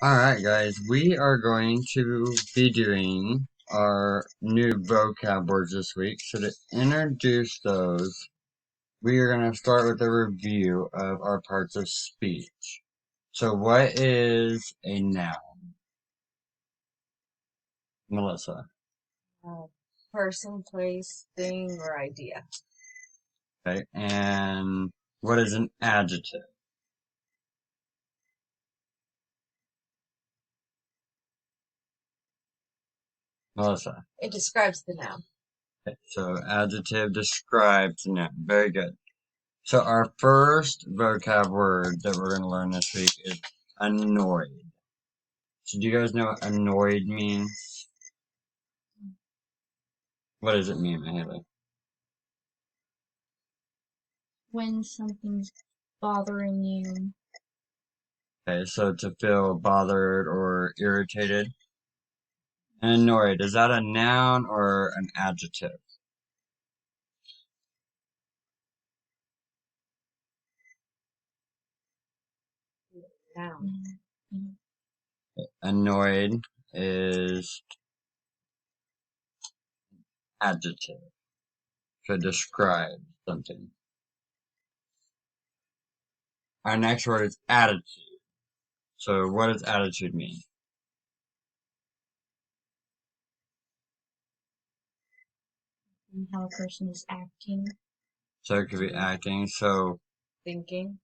Alright guys, we are going to be doing our new vocab words this week. So to introduce those, we are going to start with a review of our parts of speech. So what is a noun? Melissa. Person, place, thing, or idea. Okay, and what is an adjective? Melissa. It describes the noun. Okay, so adjective describes noun. Very good. So our first vocab word that we're going to learn this week is annoyed. So do you guys know what annoyed means? What does it mean, Haley? When something's bothering you. Okay, so to feel bothered or irritated. And annoyed, is that a noun or an adjective? Noun. Annoyed is adjective to describe something. Our next word is attitude. So what does attitude mean? How a person is acting. So it could be acting. So Thinking.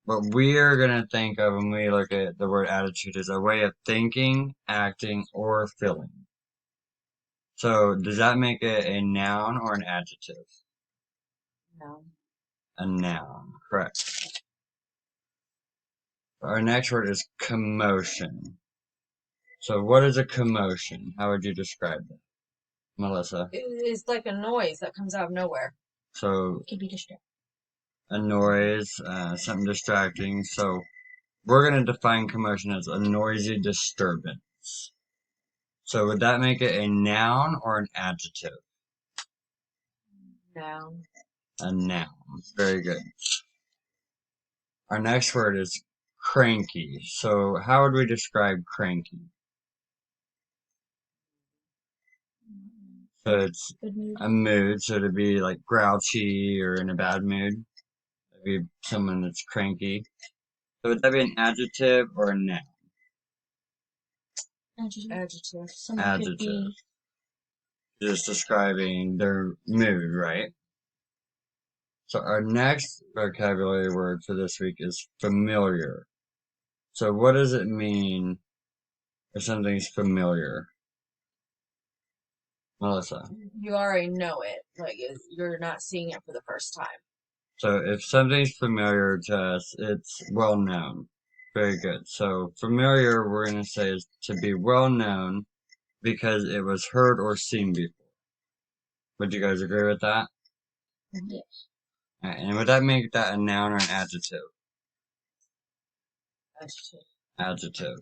what we are going to think of when we look at the word attitude is a way of thinking, acting, or feeling. So does that make it a noun or an adjective? Noun. A noun, correct. Our next word is commotion. So what is a commotion? How would you describe that, Melissa? It's like a noise that comes out of nowhere. So It could be distracting. a noise, something distracting. So we're going to define commotion as a noisy disturbance. So would that make it a noun or an adjective? Noun. A noun. Very good. Our next word is cranky. So how would we describe cranky? So it's a mood, so to be like grouchy or in a bad mood. That'd be someone that's cranky. So would that be an adjective or a noun? Adjective. Someone could Adjective. be Just describing their mood, right? So our next vocabulary word for this week is familiar. So what does it mean if something's familiar? Melissa. You already know it. Like you're not seeing it for the first time. So if something's familiar to us, it's well known. Very good. So familiar, we're going to say is to be well known because it was heard or seen before. Would you guys agree with that? yes. Alright, and would that make that a noun or an adjective? Adjective. Adjective.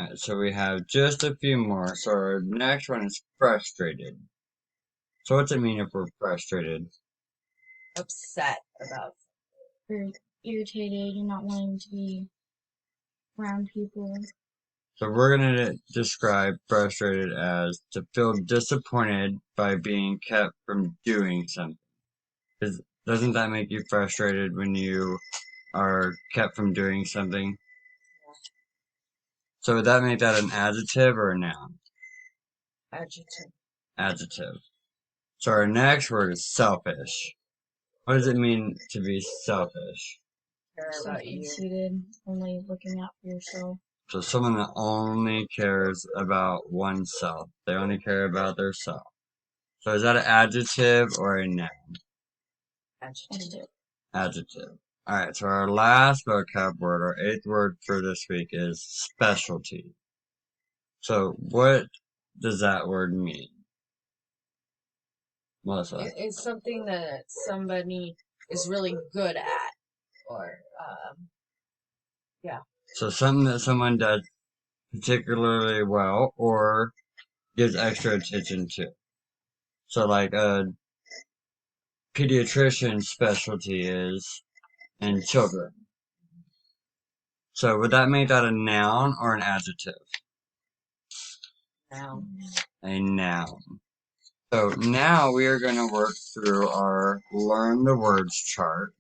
Alright, so we have just a few more. So our next one is frustrated. So what's it mean if we're frustrated? Upset about. Very irritated and not wanting to be around people. So we're going to describe frustrated as to feel disappointed by being kept from doing something. Doesn't that make you frustrated when you are kept from doing something? So would that make that an adjective or a noun? Adjective. Adjective. So our next word is selfish. What does it mean to be selfish? Care about you. Self-conceited, only looking out for yourself. So someone that only cares about oneself. They only care about their self. So is that an adjective or a noun? Adjective. Adjective. Alright, so our last vocab word, our eighth word for this week is specialty. So what does that word mean? Melissa? It's something that somebody is really good at. Or, yeah. So something that someone does particularly well or gives extra attention to. So like a pediatrician's specialty is in children. So would that make that a noun or an adjective? Noun. A noun. So now we are going to work through our learn the words chart.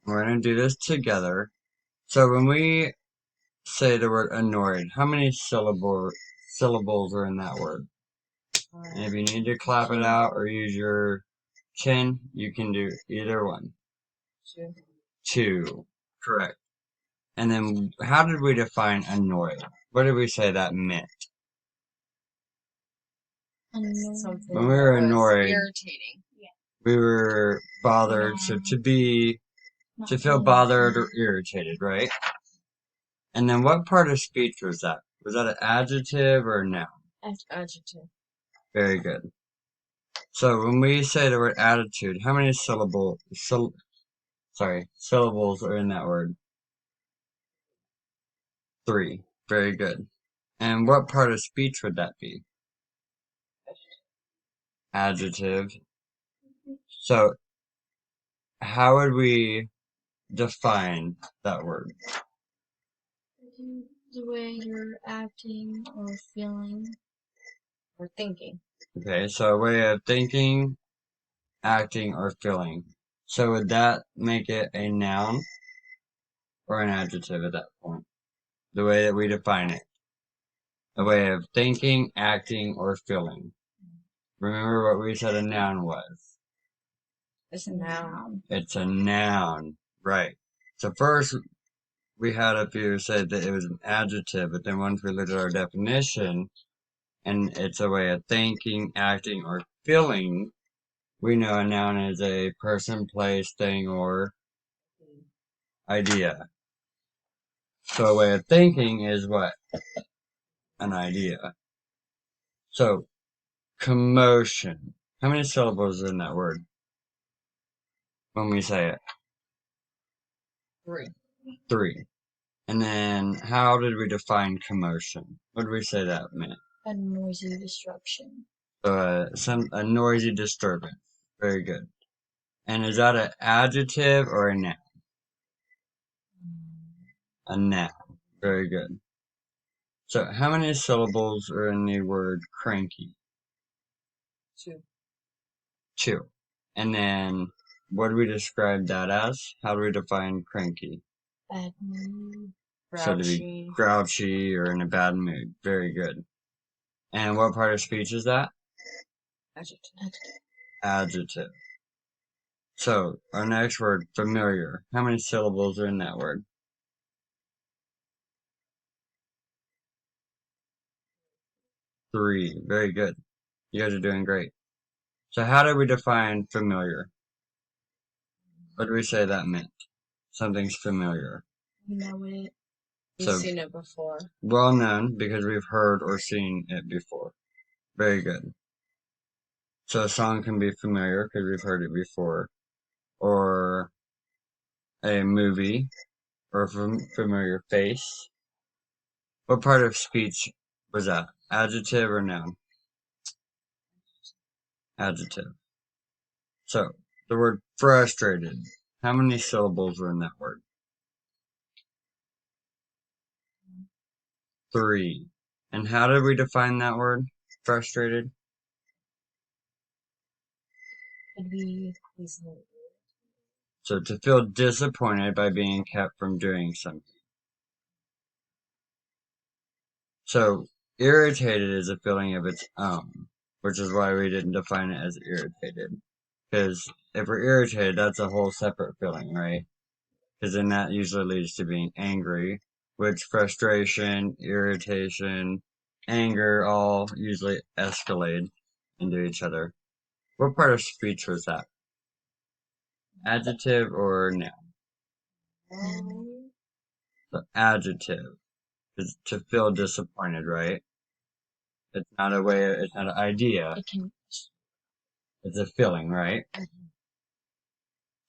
We're going to do this together. So when we say the word annoyed, how many syllables are in that word? And if you need to clap it out or use your chin, you can do either one. Two. Correct. And then how did we define annoyed? What did we say that meant? Annoying. When we were that was annoyed, irritating. we were bothered, so to Not feel really bothered or irritated, right? And then what part of speech was that? Was that an adjective or a noun? Adjective. Very good. So when we say the word attitude, how many syllables are in that word? 3. Very good. And what part of speech would that be? Adjective. So how would we define that word? the way you're acting or feeling. Or thinking. Okay, so a way of thinking, acting, or feeling. So would that make it a noun or an adjective at that point? The way that we define it. A way of thinking, acting, or feeling. Remember what we said a noun was. It's a noun. It's a noun. Right. So first we had up here said that it was an adjective, but then once we looked at our definition, and it's a way of thinking, acting, or feeling, we know a noun is a person, place, thing, or idea. So a way of thinking is what? An idea. So, commotion. How many syllables are in that word? When we say it? 3. 3. And then, how did we define commotion? What did we say that meant? A noisy disruption. A noisy disturbance. Very good. And is that an adjective or a noun? A noun. Very good. So, how many syllables are in the word cranky? 2. 2. And then, what do we describe that as? How do we define cranky? Bad mood. So to be grouchy or in a bad mood. Very good. And what part of speech is that? Adjective. Adjective. So, our next word, familiar. How many syllables are in that word? 3. Very good. You guys are doing great. So how did we define familiar? What did we say that meant? Something's familiar. You know it. You've seen it before. Well known because we've heard or seen it before. Very good. So a song can be familiar because we've heard it before. Or a movie or a familiar face. What part of speech was that? Adjective or noun? Adjective. So, the word frustrated. How many syllables are in that word? 3. And how did we define that word? Frustrated? Could be So, to feel disappointed by being kept from doing something. So, irritated is a feeling of its own, which is why we didn't define it as irritated. Because if we're irritated, that's a whole separate feeling, right? Because then that usually leads to being angry, which frustration, irritation, anger all usually escalate into each other. What part of speech was that? Adjective or noun? So adjective is to feel disappointed, right? It's not it's not an idea, it can. it's a feeling, right?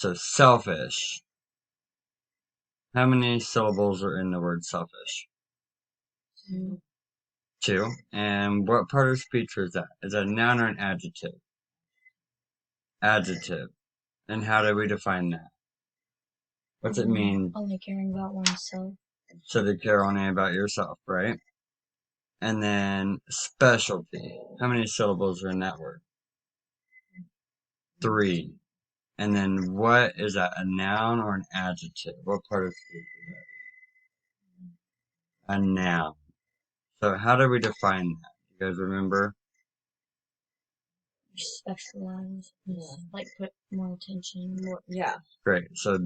So selfish. How many syllables are in the word selfish? 2. And what part of speech was that? Is that a noun or an adjective? Adjective. And how do we define that? What's it mean? Only caring about oneself. So to care only about yourself, right? And then specialty. How many syllables are in that word? 3. And then what is that? A noun or an adjective? What part of speech is that? A noun. So how do we define that? You guys remember? Specialize. Like put more attention. Yeah. Great. So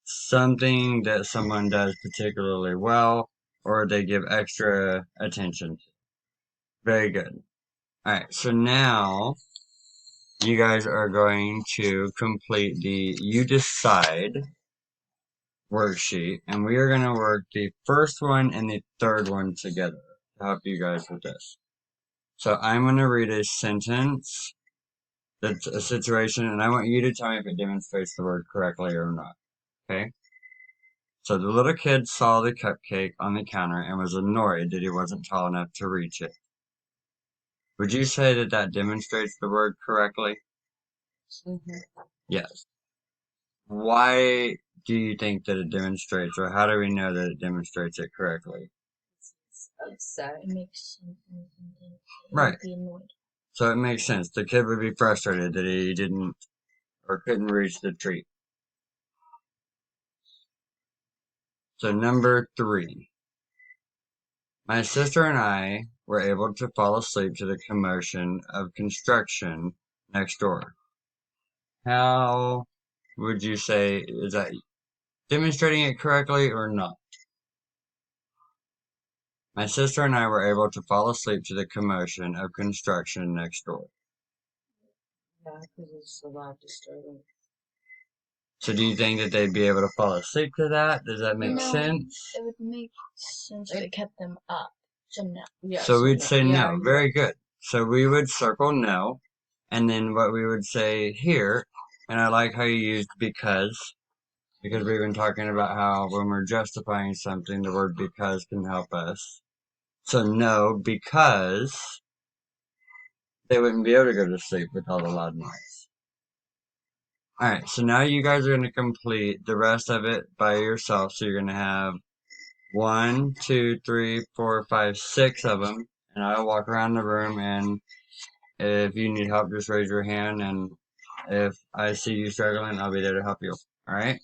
something that someone does particularly well or they give extra attention to. Very good. Alright, so now you guys are going to complete the You Decide worksheet, and we are going to work the first one and the third one together to help you guys with this. So I'm going to read a sentence that's a situation, and I want you to tell me if it demonstrates the word correctly or not. Okay? So the little kid saw the cupcake on the counter and was annoyed that he wasn't tall enough to reach it. Would you say that that demonstrates the word correctly? Yes. Why do you think that it demonstrates, or how do we know that it demonstrates it correctly? Upset. It makes sense. Right. Be annoyed. So it makes sense. The kid would be frustrated that he didn't or couldn't reach the treat. So number 3. My sister and I were able to fall asleep to the commotion of construction next door. How would you say, is that demonstrating it correctly or not? My sister and I were able to fall asleep to the commotion of construction next door. Yeah, because it's a lot disturbing. So do you think that they'd be able to fall asleep to that? Does that make sense? It would make sense if it kept them up. So no. Yeah, So we'd no. say Yeah, no. Very good. So we would circle no, and then what we would say here, and I like how you used because we've been talking about how when we're justifying something, the word because can help us. So no, because they wouldn't be able to go to sleep with all the loud noise. Alright, so now you guys are going to complete the rest of it by yourself. So you're going to have 1, 2, 3, 4, 5, 6 of them. And I'll walk around the room, and if you need help, just raise your hand. And if I see you struggling, I'll be there to help you. Alright?